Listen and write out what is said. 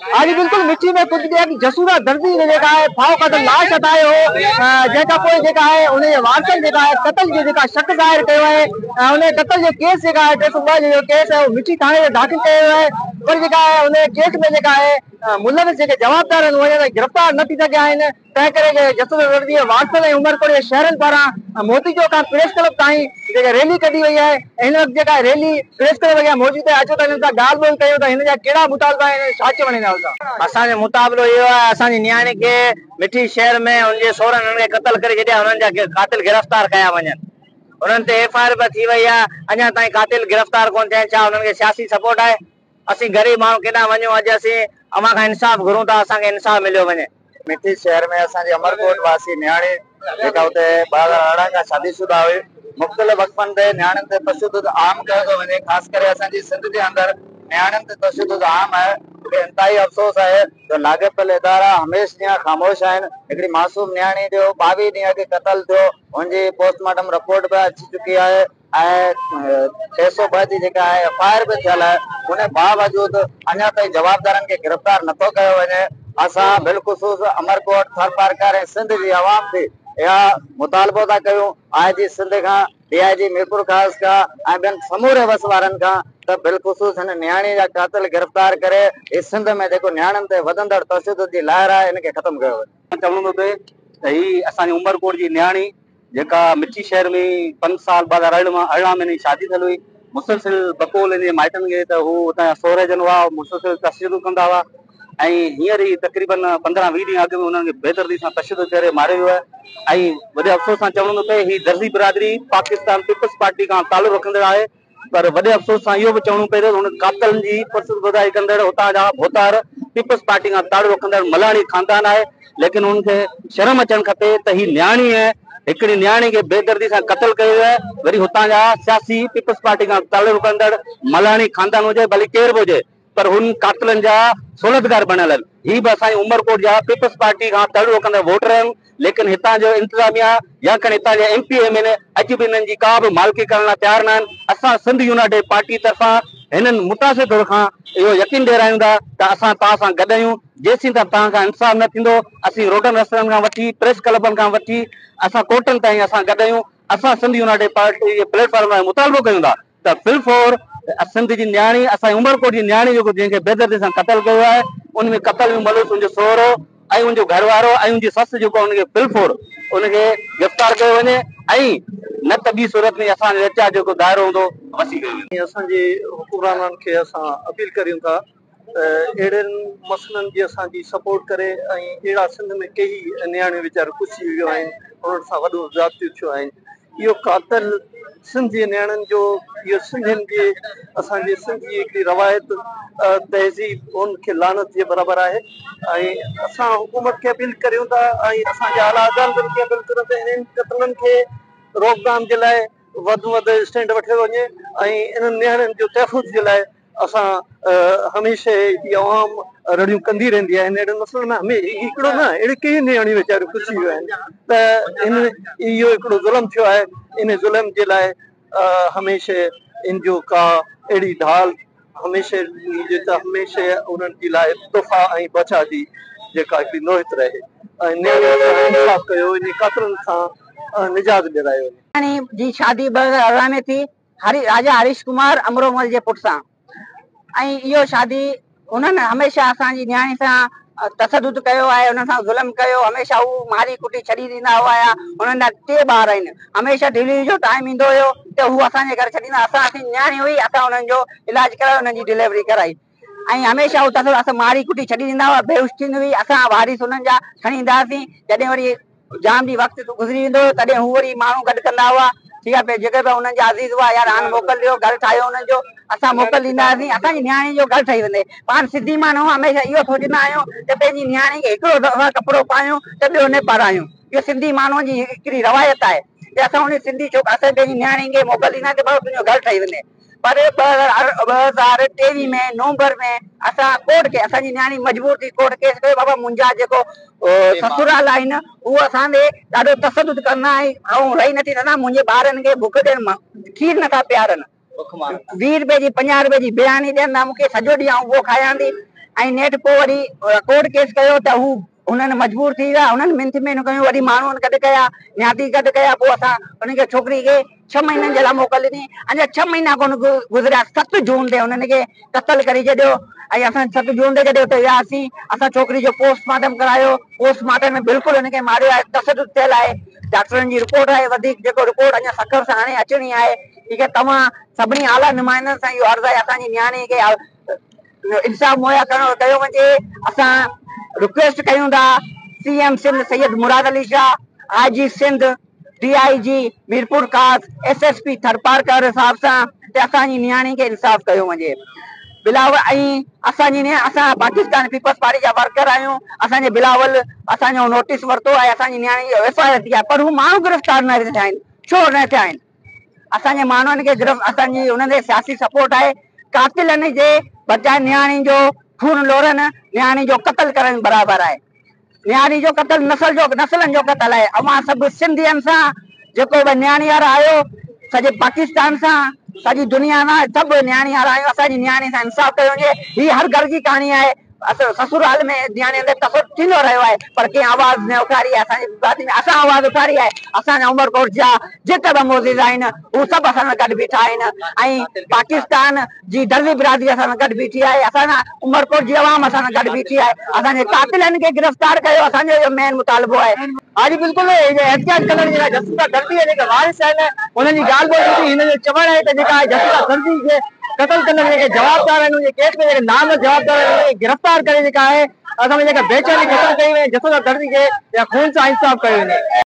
आज बिल्कुल मिट्टी में कुछ गया कि जसूरा दर्दी ने जेका है फाव का लाश हटायो जेका कोई जेका है उन्हें वारसन जेका है कत्ल जो जेका शक ज़ाहिर कयो है उन्हें कत्ल जो केस जेका है 302 जो केस है वो मिट्टी थाने में दाखिल कयो है पर जेका है उन्हें केस में जेका है मुलविस जेके जवाबदार आहिनि उहे गिरफ़्तार न थी सघिया आहिनि तंहिं करे जसूर दर्दी वारसन ऐं उमरकोट जे शहरनि पारां मोती चौक खां प्रेस क्लब ताईं जेका रैली कढी वई आहे हिन वक़्तु जेका रैली प्रेस क्लब अॻियां मौजूद आहे अचो त हिन सां ॻाल्हि ॿोल कयूं त हिन जा कहिड़ा मुतालबा आहिनि छा चवण ईंदा असांजो मुताबिलो इहो आहे असांजी नियाणी खे मिठी शहर में हुनजे सोहरनि हुनखे क़तल करे छॾिया हुननि जा कातिल गिरफ़्तार कया वञनि उन्हनि ते एफआईआर बि थी वई आहे अञा ताईं कातिल गिरफ़्तार कोन थिया छा हुननि खे सियासी सपोर्ट आहे असीं ग़रीब माण्हू केॾांहुं वञूं अॼु असीं अव्हां खां इंसाफ़ घुरूं था असांखे इंसाफ़ मिलियो वञे मिठी शहर में असांजी अमरकोट वासी नियाणी जेका हुते 2018 खां शादीशुदा हुई मुख़्तलिफ़ वक़्फ़नि ते नियाणियुनि ते तशद्दुद आम कयो थो वञे ख़ासि करे असांजी सिंध जे अंदरि नियाणियुनि ते तशद्दुद आम आहे मूंखे इंतहाई अफ़सोस आहे त लाॻापियल इदारा हमेशह ॾींहं ख़ामोश आहिनि हिकिड़ी मासूम नियाणी जो 22 ॾींहं अॻु क़तल थियो हुनजी पोस्टमार्टम रिपोर्ट बि अची चुकी आहे ऐं 302 जी जेका आहे एफआईआर बि थियल आहे उन बावजूद अञा ताईं जवाबदारनि खे गिरफ़्तार नथो कयो वञे असां बिलख़ुसूस अमरकोट थरपारकर ऐं सिंध जी आवाम थी इहा मुतालबो था कयूं आईजी सिंध खां डीआईजी मीरपुर ख़ास खां ऐं ॿियनि समूरे वस वारनि खां त बिलख़ुसूस हिन नियाणी जा कातिल गिरफ़्तार करे इस सिंध में जेको नियाणियुनि ते वधंदड़ तशद्दुद जी लहर आहे हिनखे ख़तमु कयो वञे चवणो थो पए त ही असांजी उमरकोट जी नियाणी जेका मिठी शहर में 5 साल 2018 में शादी थियल हुई मुसलसिल बकोल हिन माइटनि खे त हू हुतां सोहरे जन हुआ मुसलसिल तशद्दुद कंदा हुआ ऐं हींअर ई तक़रीबन 15-20 ॾींहं अॻु में हुननि खे बेदर्दी सां तशद्दुद करे मारियो वियो आहे ऐं वॾे अफ़सोस सां चवणो थो पए ही दर्जी बिरादरी पाकिस्तान पीपल्स पार्टी खां तालुक़ रखंदड़ आहे पर वॾे अफ़सोस सां इहो बि चवणो पए थो हुन कातलनि जी परसुरगुज़ारी कंदड़ हुतां जा भोतार पीपल्स पार्टी खां तालुक़ रखंदड़ मलाणी ख़ानदान आहे लेकिन हुनखे शर्म अचणु खपे त ही नियाणी आहे हिकिड़ी नियाणी खे बेदर्दी सां क़तल कयो आहे वरी हुतां जा सियासी पीपल्स पार्टी खां तालुक़ रखंदड़ मलाणी ख़ानदान हुजे भली केर बि हुजे पर हुन कातिलनि जा सोलतगार बणियल आहिनि ही बि असांजी उमरकोट जा पीपल्स पार्टी खां तालुक़ रखंदड़ वोटर आहिनि लेकिन हितां जो इंतज़ामिया या खनि हितां जा एमपी एमएलए अॼु बि हिननि जी का बि मालिकी करण लाइ तयारु न आहिनि असां सिंध यूनाइटेड पार्टी तरफ़ां हिननि मुतासिर तौर खां इहो यकीन ॾियारायूं था त असां तव्हां सां गॾु आहियूं जेसीं ताईं तव्हां खां इंसाफ़ न थींदो असीं रोडनि रस्तनि खां वठी प्रेस क्लबनि खां वठी असां कोर्टनि ताईं असां गॾु आहियूं असां सिंध यूनाइटेड पार्टी जे प्लेटफॉर्म ते मुतालबो कयूं था त बिलफोर सिंध जी नियाणी असांजी उमरकोट जी नियाणी जेको जंहिंखे बेदर्दी सां क़तल कयो आहे उन में क़तल में मुलविस हुनजो सोहरो ऐं हुनजो घर वारो ऐं हुनजी ससु जेको हुनखे बिलफोर उनखे गिरफ़्तार कयो वञे ऐं न त ॿी सूरत में असांजो रिचा जेको दाइरो हूंदो वसी कयो वञे असांजे हुकुमराननि खे असां अपील करियूं था अहिड़नि मसइलनि जी असांजी सपोर्ट करे ऐं अहिड़ा सिंध में कई नियाणियूं वीचारियूं कुसी वियूं आहिनि उन्हनि सां वॾो ज़्यादतियूं थियूं आहिनि इहो कातल सिंध जे नियाणियुनि जो इहो सिंधियुनि जे असांजे सिंध जी हिकिड़ी रवायत तहज़ीब उनखे लानत जे बराबरि आहे ऐं असां हुकूमत खे अपील करियूं था ऐं असांजे आला अदालतनि खे अपील करियूं था इन्हनि क़तलनि खे रोकथाम जे लाइ वधि में वधि स्टैंड वठियो वञे ऐं इन्हनि नियाणियुनि जो तहफ़ुज़ जे लाइ असां हमेशह इहा आवाम रड़ियूं कंदी रहंदी आहे अहिड़े मसइलनि में हिकिड़ो न अहिड़ी कई नियाणियूं वीचारियूं कुसी वियूं आहिनि त इन इहो हिकिड़ो ज़ुल्म थियो आहे इन ज़ुल्म जे लाइ हमेशह इन जो का अहिड़ी ढाल हमेशह उन्हनि जे लाइ तुफ़ा ऐं बचा जी जेका हिकिड़ी नोहित रहे ऐं इंसाफ़ कयो इन कातलनि खां निजात ॾियारायो वञे जी शादी 2018 में थी राजा हरीश कुमार अमरोमल जे पुट सां ऐं इहो शादी उन्हनि हमेशह असांजी नियाणी सां तशद्दुद कयो आहे उन सां ज़ुल्म कयो हमेशह हू मारी कुटी छॾी ॾींदा हुआ उन्हनि जा 3 ॿार आहिनि हमेशह डिलीवरी जो टाइम ईंदो हुयो त हू असांजे घर छॾींदा असांजी नियाणी हुई असां उन्हनि जो इलाज करायो उन्हनि जी डिलीवरी कराई ऐं हमेशह हू तशद्दुद असां मारी कुटी छॾी ॾींदा हुआ बेहोश थींदी हुई असां वारिस उन्हनि जा खणी ईंदा हुआसीं जॾहिं वरी जाम जी वक़्तु गुज़री वेंदो तॾहिं हू वरी माण्हू गॾु कंदा हुआ ठीक आहे जेके बि उन्हनि जा अज़ीज़ हुआ यार हाणे मोकल ॾियो घर ठाहियो उन्हनि जो असां मोकल ॾींदा हुआसीं असांजी नियाणी जो घर ठही वञे पाण सिंधी माण्हू हमेशह इहो सोचंदा आहियूं त पंहिंजी नियाणी खे हिकिड़ो दफ़ा कपिड़ो पायूं त ॿियो न पारायूं इहो सिंधी माण्हुनि जी हिकिड़ी रवायत आहे त असां उन सिंधी छोक असां पंहिंजी नियाणी खे मोकल ॾींदा त भाऊ तुंहिंजो घर ठही वञे पर 2023 में नवंबर में असां कोर्ट खे असांजी नियाणी मजबूर थी कोर्ट केस कयो बाबा मुंहिंजा जेको ससुराल आहिनि उहो असांजे ॾाढो तशद्दुद कंदा ऐं रही नथी सघां मुंहिंजे ॿारनि खे बुख ॾियनि खीर नथा पियारनि 20 रुपए जी 50 रुपए जी बिरयानी ॾियनि था मूंखे सॼो ॾींहुं उहो खायां थी ऐं नेठ पोइ वरी कोर्ट केस कयो त हू हुननि मजबूर थी विया, हुननि मिंथ में न कयूं, वरी माण्हुनि गॾु कया, न्याती गॾु कया, पोइ असां हुनखे छोकिरी खे 6 महीननि जे लाइ मोकल ॾिनी। अञा 6 महीना कोन गुज़रिया, 7 जून ते हुननि खे क़तल करे छॾियो। ऐं असां 7 जून ते जॾहिं उते वियासीं, असां छोकिरी जो पोस्टमार्टम करायो, पोस्टमार्टम में बिल्कुलु हुनखे मारियो आहे, तशदुद थियल आहे। डॉक्टरनि जी रिपोर्ट आहे, वधीक जेको रिपोर्ट अञा सखर सां हाणे अचणी आहे। ठीक है, तव्हां सभिनी आला नुमाइंदनि सां इहो अर्ज़ु आहे असांजी नियाणी खे इंसाफ़ मुहैया कयो वञे। असां रिक्वेस्ट कयूं था CM Sindh Syed Murad Ali Shah, IG Sindh, DIG Mirpur खास, SSP थरपारकर साहब सां ते असांजी नियाणी खे इंसाफ़ कयो वञे। बिलावल ऐं असां पाकिस्तान पीपल्स पार्टी जा वर्कर आहियूं। असांजे बिलावल असांजो नोटिस वरितो आहे, असांजी नियाणी जो FIR थी आहे, पर हू माण्हू गिरफ़्तार न थिया आहिनि। छो न थिया आहिनि? असांजे माण्हुनि खे असांजी उन्हनि ते सियासी सपोर्ट आहे। कातिलनि जे बजाए नियाणी जो खून लोरनि, नियाणी जो क़तल करण बराबरि आहे। नियाणी जो क़तल नसलनि जो क़तल आहे। अवां सभु सिंधियुनि सां जेको बि नियाणी वारा आहियो, सॼे पाकिस्तान सां, सॼी दुनिया सां सभु नियाणी वारा आहियूं। असांजी नियाणी सां इंसाफ़ कयो वञे। ही हर घर जी कहाणी आहे। ससुराल में नियाणी ते तसदुद थींदो रहियो आहे, पर कंहिं आवाज़ न उथारी आहे। असांजी शादी में असां आवाज़ उथारी आहे। असांजा उमरकोट जा जेके बि मोज़िज़ आहिनि, हू सभु असां सां गॾु बीठा आहिनि। ऐं पाकिस्तान जी दर्जी बिरादरी असां सां गॾु बीठी आहे। असांजा उमरकोट जी आवाम असां सां गॾु बीठी आहे। असांजे कातिलनि खे गिरफ़्तार कयो, असांजो इहो मेन मुतालबो आहे। हाँ जी बिल्कुल, एहतियात करण जेका जसूदा दर्दी है जेके वारिस आहिनि, उन्हनि जी ॻाल्हि ॿोल ॿुधी हिन जो चवणु आहे त जेका जसूदा दर्दी खे क़तल कंदड़ जेके जवाबदार आहिनि, उन केस में जेके नाम जवाबदार आहिनि, उन्हनि खे गिरफ़्तार करे जेका आहे असां में जेका बेचैनी ख़तम कई वई, जसूदा दर्दी खे या खून सां इंसाफ़ कयो वञे।